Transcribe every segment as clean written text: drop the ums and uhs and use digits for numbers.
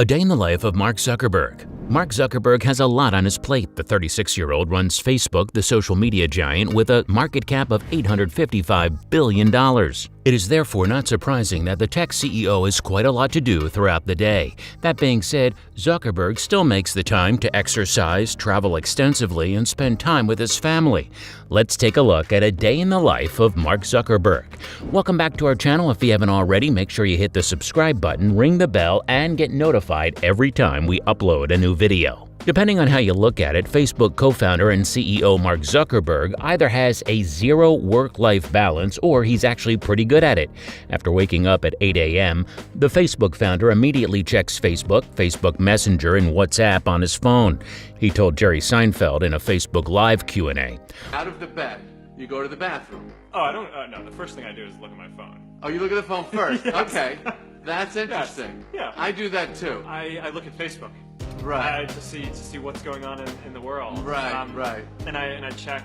A day in the life of Mark Zuckerberg. Mark Zuckerberg has a lot on his plate. The 36-year-old runs Facebook, the social media giant, with a market cap of $855 billion. It is therefore not surprising that the tech CEO has quite a lot to do throughout the day. That being said, Zuckerberg still makes the time to exercise, travel extensively, and spend time with his family. Let's take a look at a day in the life of Mark Zuckerberg. Welcome back to our channel. If you haven't already, make sure you hit the subscribe button, ring the bell, and get notified every time we upload a new video. Depending on how you look at it, Facebook co-founder and CEO Mark Zuckerberg either has a zero work-life balance or he's actually pretty good at it. After waking up at 8 a.m., the Facebook founder immediately checks Facebook, Facebook Messenger, and WhatsApp on his phone. He told Jerry Seinfeld in a Facebook Live Q&A. Out of the bed, you go to the bathroom. Oh, I don't, no, the first thing I do is look at my phone. Oh, you look at the phone first? Yes. Okay, that's interesting. Yeah. I do that too. I look at Facebook. Right. To see what's going on in the world. Right, right. And I check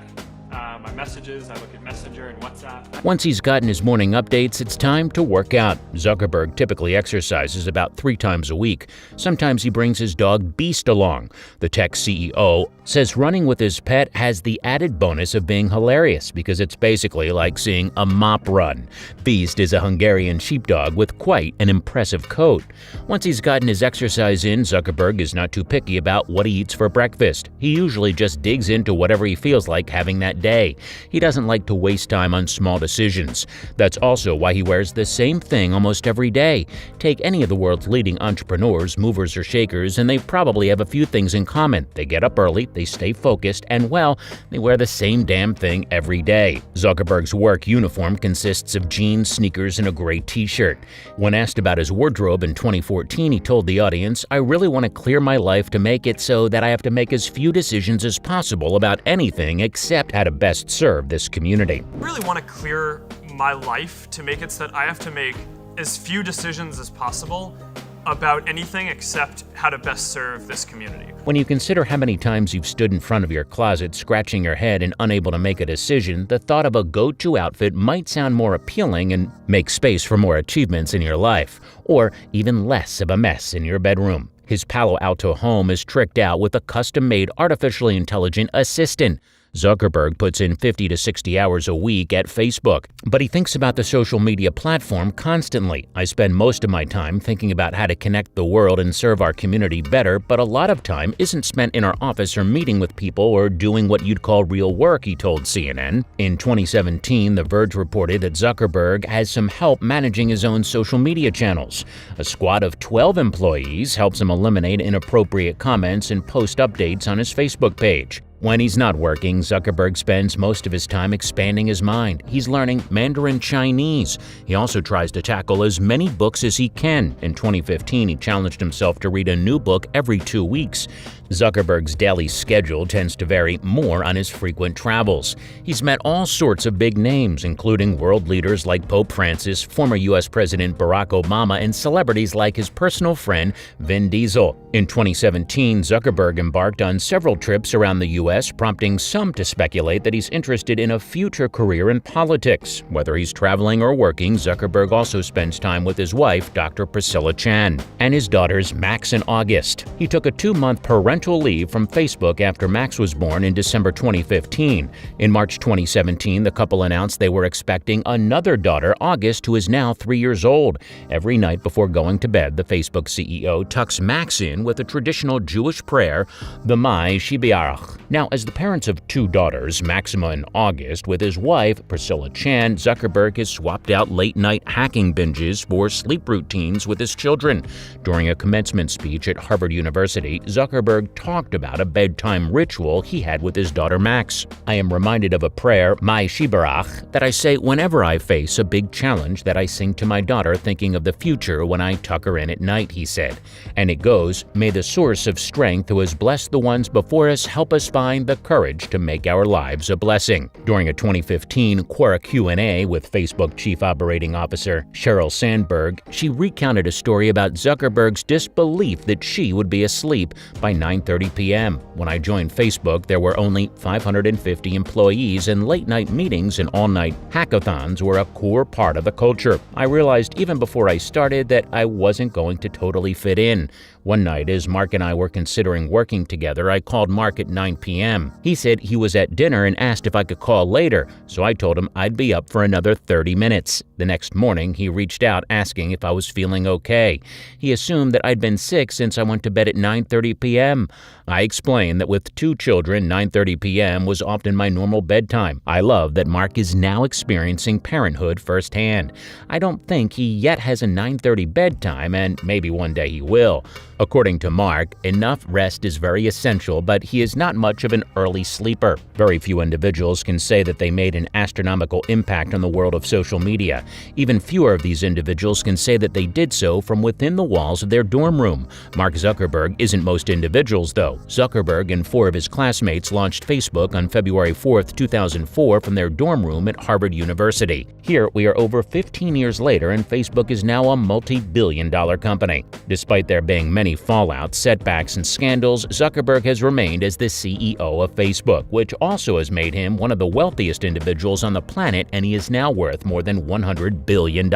my messages. I look at Messenger and WhatsApp. Once he's gotten his morning updates, it's time to work out. Zuckerberg typically exercises about 3 times a week. Sometimes he brings his dog Beast along. The tech CEO says running with his pet has the added bonus of being hilarious because it's basically like seeing a mop run. Beast is a Hungarian sheepdog with quite an impressive coat. Once he's gotten his exercise in, Zuckerberg is not too picky about what he eats for breakfast. He usually just digs into whatever he feels like having that day. He doesn't like to waste time on small decisions. That's also why he wears the same thing almost every day. Take any of the world's leading entrepreneurs, movers or shakers, and they probably have a few things in common. They get up early, they stay focused, and well, they wear the same damn thing every day. Zuckerberg's work uniform consists of jeans, sneakers, and a gray t-shirt. When asked about his wardrobe in 2014, he told the audience, "I really want to clear my life to make it so that I have to make as few decisions as possible about anything except how to best serve this community." I really want to clear my life to make it so that I have to make as few decisions as possible about anything except how to best serve this community. When you consider how many times you've stood in front of your closet scratching your head and unable to make a decision, the thought of a go-to outfit might sound more appealing and make space for more achievements in your life, or even less of a mess in your bedroom. His Palo Alto home is tricked out with a custom-made artificially intelligent assistant. Zuckerberg puts in 50 to 60 hours a week at Facebook, but he thinks about the social media platform constantly. "I spend most of my time thinking about how to connect the world and serve our community better, but a lot of time isn't spent in our office or meeting with people or doing what you'd call real work," he told CNN. In 2017, The Verge reported that Zuckerberg has some help managing his own social media channels. A squad of 12 employees helps him eliminate inappropriate comments and post updates on his Facebook page. When he's not working, Zuckerberg spends most of his time expanding his mind. He's learning Mandarin Chinese. He also tries to tackle as many books as he can. In 2015, he challenged himself to read a new book every 2 weeks. Zuckerberg's daily schedule tends to vary more on his frequent travels. He's met all sorts of big names, including world leaders like Pope Francis, former U.S. President Barack Obama, and celebrities like his personal friend Vin Diesel. In 2017, Zuckerberg embarked on several trips around the U.S., prompting some to speculate that he's interested in a future career in politics. Whether he's traveling or working, Zuckerberg also spends time with his wife, Dr. Priscilla Chan, and his daughters Max and August. He took a 2-month parental leave from Facebook after Max was born in December 2015. In March 2017, the couple announced they were expecting another daughter, August, who is now 3 years old. Every night before going to bed, the Facebook CEO tucks Max in with a traditional Jewish prayer, the Mai Shibiarach. Now, as the parents of 2 daughters, Maxima and August, with his wife, Priscilla Chan, Zuckerberg has swapped out late-night hacking binges for sleep routines with his children. During a commencement speech at Harvard University, Zuckerberg talked about a bedtime ritual he had with his daughter Max. "I am reminded of a prayer, Mai Shibarach, that I say whenever I face a big challenge that I sing to my daughter thinking of the future when I tuck her in at night," he said. And it goes, "May the source of strength who has blessed the ones before us help us find the courage to make our lives a blessing." During a 2015 Quora Q&A with Facebook Chief Operating Officer Sheryl Sandberg, she recounted a story about Zuckerberg's disbelief that she would be asleep by 9:30 p.m. "When I joined Facebook, there were only 550 employees, and late-night meetings and all-night hackathons were a core part of the culture. I realized even before I started that I wasn't going to totally fit in. One night, as Mark and I were considering working together, I called Mark at 9 p.m. He said he was at dinner and asked if I could call later, so I told him I'd be up for another 30 minutes. The next morning, he reached out asking if I was feeling okay. He assumed that I'd been sick since I went to bed at 9:30 p.m. I explained that with 2 children, 9:30 p.m. was often my normal bedtime. I love that Mark is now experiencing parenthood firsthand. I don't think he yet has a 9:30 bedtime, and maybe one day he will. According to Mark, enough rest is very essential, but he is not much of an early sleeper. Very few individuals can say that they made an astronomical impact on the world of social media. Even fewer of these individuals can say that they did so from within the walls of their dorm room. Mark Zuckerberg isn't most individuals, though. Zuckerberg and 4 of his classmates launched Facebook on February 4, 2004 from their dorm room at Harvard University. Here, we are over 15 years later, and Facebook is now a multi-billion-dollar company. Despite there being many fallouts, setbacks, and scandals, Zuckerberg has remained as the CEO of Facebook, which also has made him one of the wealthiest individuals on the planet, and he is now worth more than $100 billion.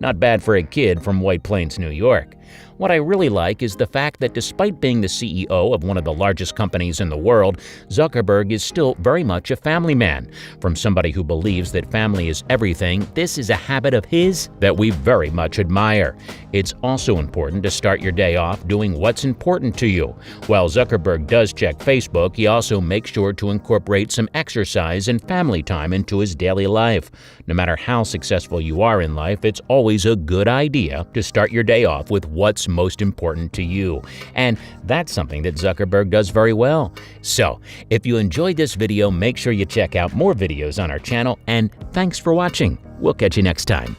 Not bad for a kid from White Plains, New York. What I really like is the fact that despite being the CEO of one of the largest companies in the world, Zuckerberg is still very much a family man. From somebody who believes that family is everything, this is a habit of his that we very much admire. It's also important to start your day off doing what's important to you. While Zuckerberg does check Facebook, he also makes sure to incorporate some exercise and family time into his daily life. No matter how successful you are in life, it's always a good idea to start your day off with what's most important to you. And that's something that Zuckerberg does very well. So, if you enjoyed this video, make sure you check out more videos on our channel, and thanks for watching. We'll catch you next time.